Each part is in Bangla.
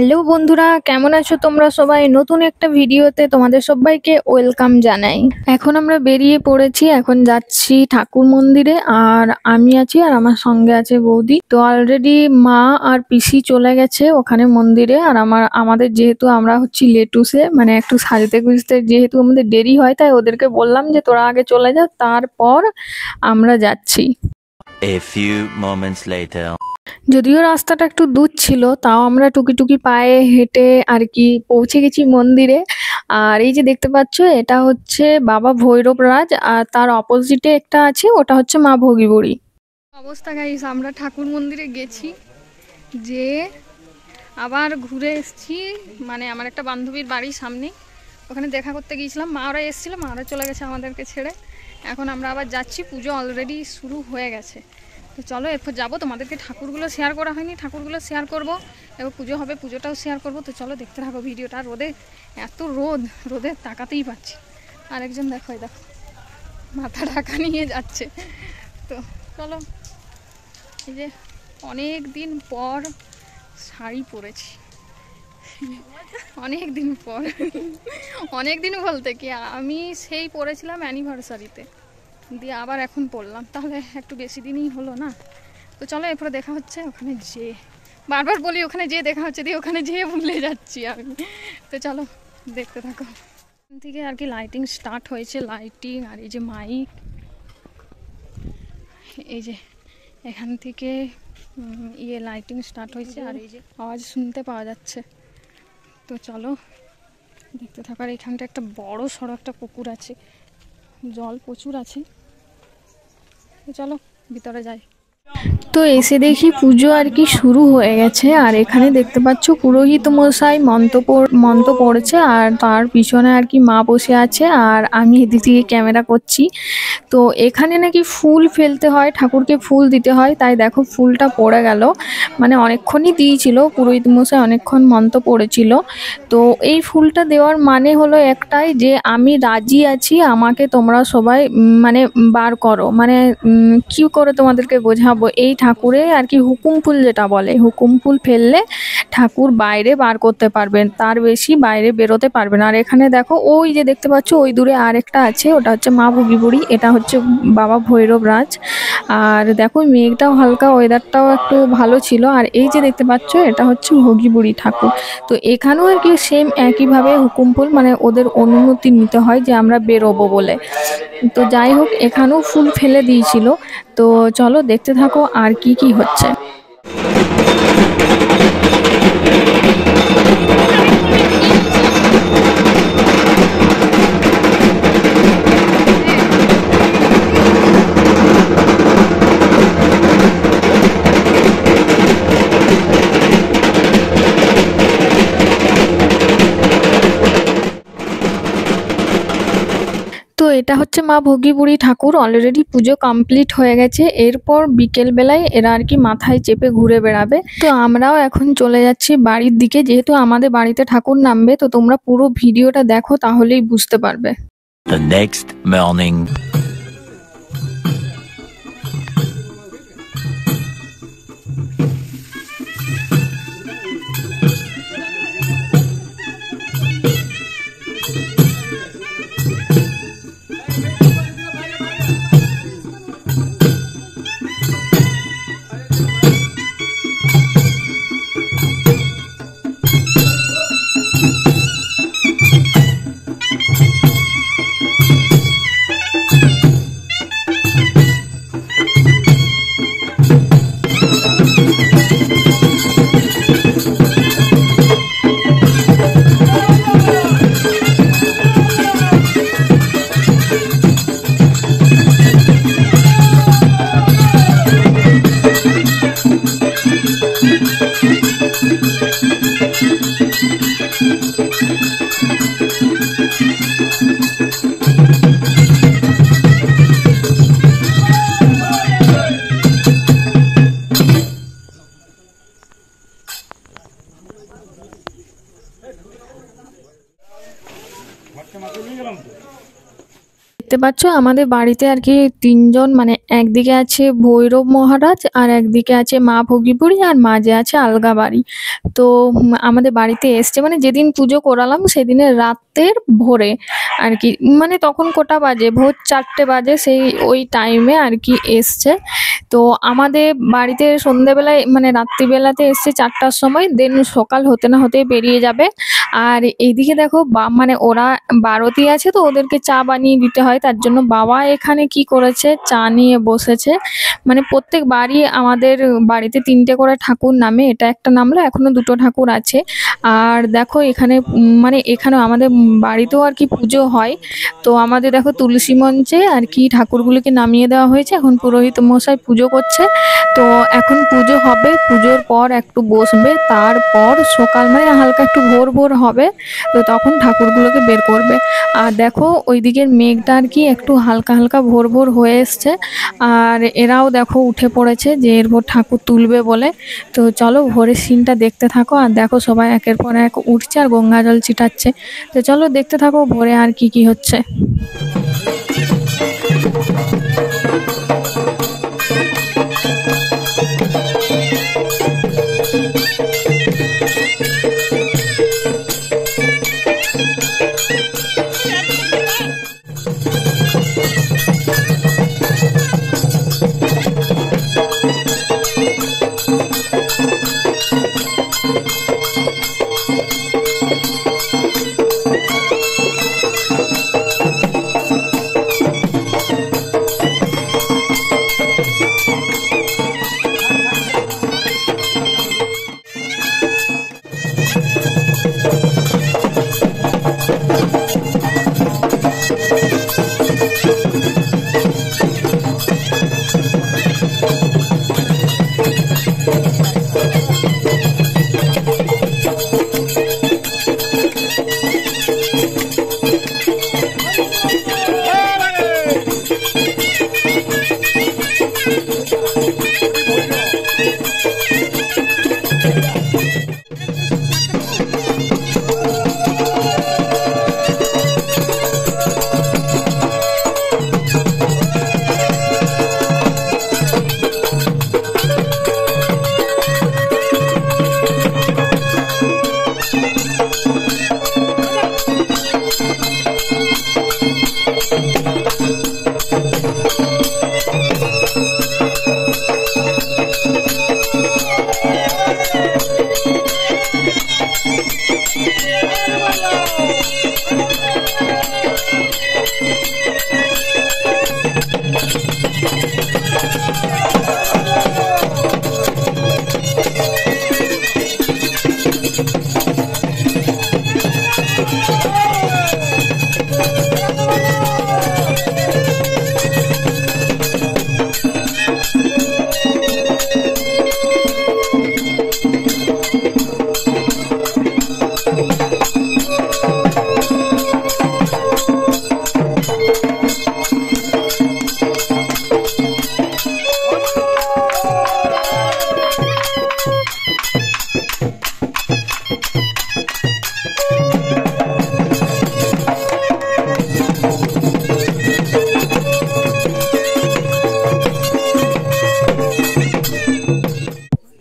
হ্যালো বন্ধুরা, কেমন আছো তোমরা সবাই? নতুন একটা ভিডিওতে তোমাদের সবাইকে ওয়েলকাম জানাই। এখন আমরা বেরিয়ে পড়েছি, এখন যাচ্ছি ঠাকুর মন্দিরে। আর আমি আছি আর আমার সঙ্গে আছে বৌদি। তো অলরেডি মা আর পিসি চলে গেছে ওখানে মন্দিরে। আর আমাদের যেহেতু আমরা হচ্ছি লেটুসে, মানে একটু সাজতে গুজতে যেহেতু আমাদের দেরি হয়, তাই ওদেরকে বললাম যে তোরা আগে চলে যা, তারপর আমরা যাচ্ছি। A few moments later. যদিও রাস্তাটা একটু দূর ছিল, তাও আমরা টুকি টুকি পায়ে হেঁটে আর কি পৌঁছে গেছি মন্দিরে। আর এই যে দেখতে পাচ্ছ, এটা হচ্ছে বাবা ভৈরব রাজ, আর তার অপোজিটে একটা আছে, ওটা হচ্ছে মা ভোগীবুড়ি। অবস্থা গাইস, আমরা ঠাকুর মন্দিরে গেছি, যে আবার ঘুরে এসেছি। মানে আমার একটা বান্ধবীর বাড়ির সামনে, ওখানে দেখা করতে গিয়েছিলাম। মা ওরা এসেছিলো, মা ওরা চলে গেছে আমাদেরকে ছেড়ে। এখন আমরা আবার যাচ্ছি, পুজো অলরেডি শুরু হয়ে গেছে। তো চলো এরপর যাবো, তোমাদেরকে ঠাকুরগুলো শেয়ার করা হয়নি, ঠাকুরগুলো শেয়ার করব। এবার পুজো হবে, পুজোটাও শেয়ার করব। তো চলো দেখতে থাকো ভিডিওটা। রোদে এত রোদে তাকাতেই পাচ্ছি। আরেকজন দেখো, এই দেখো মাথা ঢাকা নিয়ে যাচ্ছে। তো চলো, এই যে অনেক দিন পর শাড়ি পরেছি, অনেক দিন পর। অনেক দিন বলতে কি, আমি সেই পরেছিলাম অ্যানিভার্সারিতে, দিয়ে আবার এখন পড়লাম, তাহলে একটু বেশি দিনই হলো না। তো চলো এরপরে দেখা হচ্ছে ওখানে, যে বারবার বলি ওখানে যেয়ে দেখা হচ্ছে, দিয়ে ওখানে যেয়ে ভুলে যাচ্ছি আমি। তো চলো দেখতে থাকো। এখান থেকে আর কি লাইটিং স্টার্ট হয়েছে, লাইটিং আর এই যে মাইক, এই যে এখান থেকে লাইটিং স্টার্ট হয়েছে, আর এই যে আওয়াজ শুনতে পাওয়া যাচ্ছে। তো চলো দেখতে থাকার। এখানটা একটা বড় সড়ো একটা পুকুর আছে, জল প্রচুর আছে। তো চলো ভিতরে যাই। তো এসে দেখি পুজো আর কি শুরু হয়ে গেছে। আর এখানে দেখতে পাচ্ছ পুরোহিত মশাই মন্ত্র পড়েছে, আর তার পিছনে আর কি মা বসে আছে, আর আমি এদিক থেকে ক্যামেরা করছি। তো এখানে নাকি ফুল ফেলতে হয়, ঠাকুরকে ফুল দিতে হয়, তাই দেখো ফুলটা পড়ে গেল। মানে অনেকক্ষণই দিয়েছিল, পুরোহিত মশাই অনেকক্ষণ মন্ত্র পড়েছিল। তো এই ফুলটা দেওয়ার মানে হলো একটাই, যে আমি রাজি আছি, আমাকে তোমরা সবাই মানে বার করো। মানে কি করে তোমাদেরকে বোঝাবো, এই ঠাকুরে আর কি হুকুম ফুল যেটা বলে, হুকুম ফুল ফেললে ঠাকুর বাইরে বার করতে পারবেন, তার বেশি বাইরে বেরোতে পারবেন। আর এখানে দেখো, ওই যে দেখতে পাচ্ছ ওই দূরে আর একটা আছে, ওটা হচ্ছে মা ভোগীবুড়ি, এটা হচ্ছে বাবা ভৈরব রাজ। আর দেখো মেঘটাও হালকা, ওয়েদারটাও একটু ভালো ছিল। আর এই যে দেখতে পাচ্ছ, এটা হচ্ছে ভোগীবুড়ি ঠাকুর। তো এখানেও আর কি সেম একইভাবে হুকুম ফুল, মানে ওদের অনুমতি নিতে হয় যে আমরা বেরোবো বলে। তো যাই হোক, এখানেও ফুল ফেলে দিয়েছিল। তো চলো দেখতে থাকো আর কি কি হচ্ছে। তো এটা হচ্ছে মা ভোগীবুড়ি ঠাকুর, অলরেডি পুজো কমপ্লিট হয়ে গেছে। এরপর বিকেল বেলায় এরা আর কি মাথায় চেপে ঘুরে বেড়াবে। তো আমরাও এখন চলে যাচ্ছি বাড়ির দিকে, যেহেতু আমাদের বাড়িতে ঠাকুর নামবে। তো তোমরা পুরো ভিডিওটা দেখো, তাহলেই বুঝতে পারবে। The next morning. দেখতে পাচ্ছ আমাদের বাড়িতে আর কি তিনজন, মানে একদিকে আছে ভৈরব মহারাজ আর একদিকে আছে মা ভোগীপুরী আর মাঝে আছে আলগা বাড়ি। তো আমাদের বাড়িতে এসছে, মানে যেদিন পুজো করালাম সেদিনের রাতের ভোরে আর কি, মানে তখন কটা বাজে, ভোর 4টে বাজে, সেই ওই টাইমে আর কি এসছে। তো আমাদের বাড়িতে সন্ধেবেলায় মানে রাত্রিবেলাতে এসছে 4টার সময়, দেন সকাল হতে না হতে বেরিয়ে যাবে। আর এইদিকে দেখো মানে ওরা বারতি আছে তো ওদেরকে চা বানিয়ে দিতে হয়, তার জন্য বাবা এখানে কি করেছে, চা নিয়ে বসেছে। মানে প্রত্যেক বাড়ি আমাদের বাড়িতে 3টে করে ঠাকুর নামে, এটা একটা নামলো, এখনো 2টো ঠাকুর আছে। আর দেখো এখানে মানে এখানে আমাদের বাড়িতেও আর কি পুজো হয়। তো আমাদের দেখো তুলসী মঞ্চে আর কি ঠাকুরগুলোকে নামিয়ে দেওয়া হয়েছে, এখন পুরোহিত মশাই পুজো করছে। তো এখন পুজো হবে, পুজোর পর একটু বসবে, তারপর সকাল মানে হালকা একটু ভোর ভোর হবে, তো তখন ঠাকুরগুলোকে বের করবে। আর দেখো ওই দিকের মেঘটা আর কি একটু হালকা হালকা ভোর ভোর হয়ে এসছে, আর এরাও দেখো উঠে পড়েছে যে এরপর ঠাকুর তুলবে বলে। তো চলো ভোরের সিনটা দেখতে থাকো, আর দেখো সবাই একের পর এক উঠছে আর গঙ্গা জল ছিটাচ্ছে। তো চলো দেখতে থাকো ভোরে আর কি কি হচ্ছে।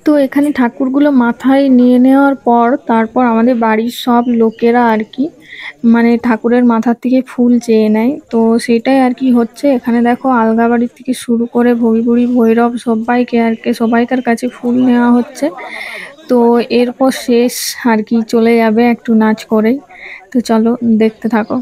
তো এখানে ঠাকুরগুলো মাথায় নিয়ে নেওয়ার পর তারপর আমাদের বাড়ির সব লোকেরা আর কি মানে ঠাকুরের মাথার থেকে ফুল চেয়ে নেয়। তো সেটাই আর কি হচ্ছে এখানে। দেখো আলগা বাড়ির থেকে শুরু করে ভবিপুরি ভৈরব সবাইকার কাছে ফুল নেওয়া হচ্ছে। তো এরপর শেষ আর কি, চলে যাবে একটু নাচ করে। তো চলো দেখতে থাকো।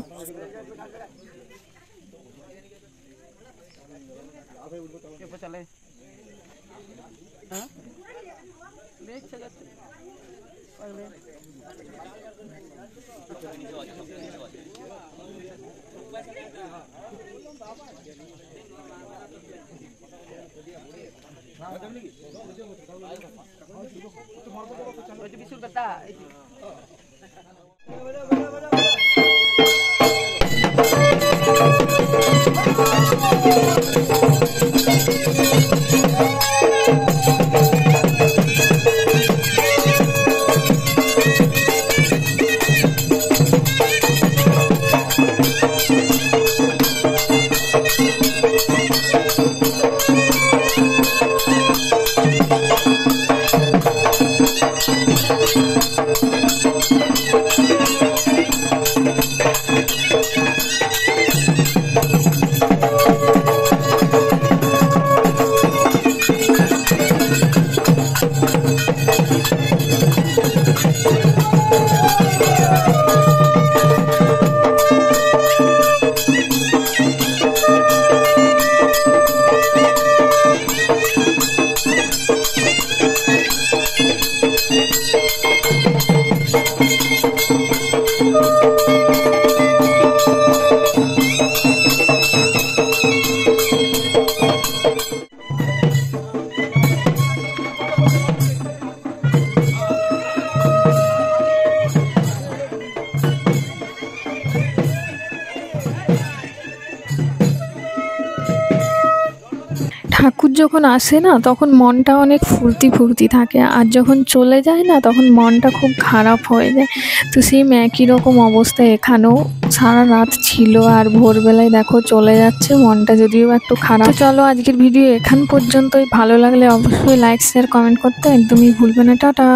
ঠাকুর যখন আসে না তখন মনটা অনেক ফুর্তি ফুর্তি থাকে, আর যখন চলে যায় না তখন মনটা খুব খারাপ হয়ে যায়। তো সেম একই রকম অবস্থা এখানেও, সারা রাত ছিল আর ভোরবেলায় দেখো চলে যাচ্ছে, মনটা যদিও একটু খারাপ। তো চলো আজকের ভিডিও এখান পর্যন্তই, ভালো লাগলে অবশ্যই লাইক শেয়ার কমেন্ট করতে একদমই ভুলবে না। টাটা।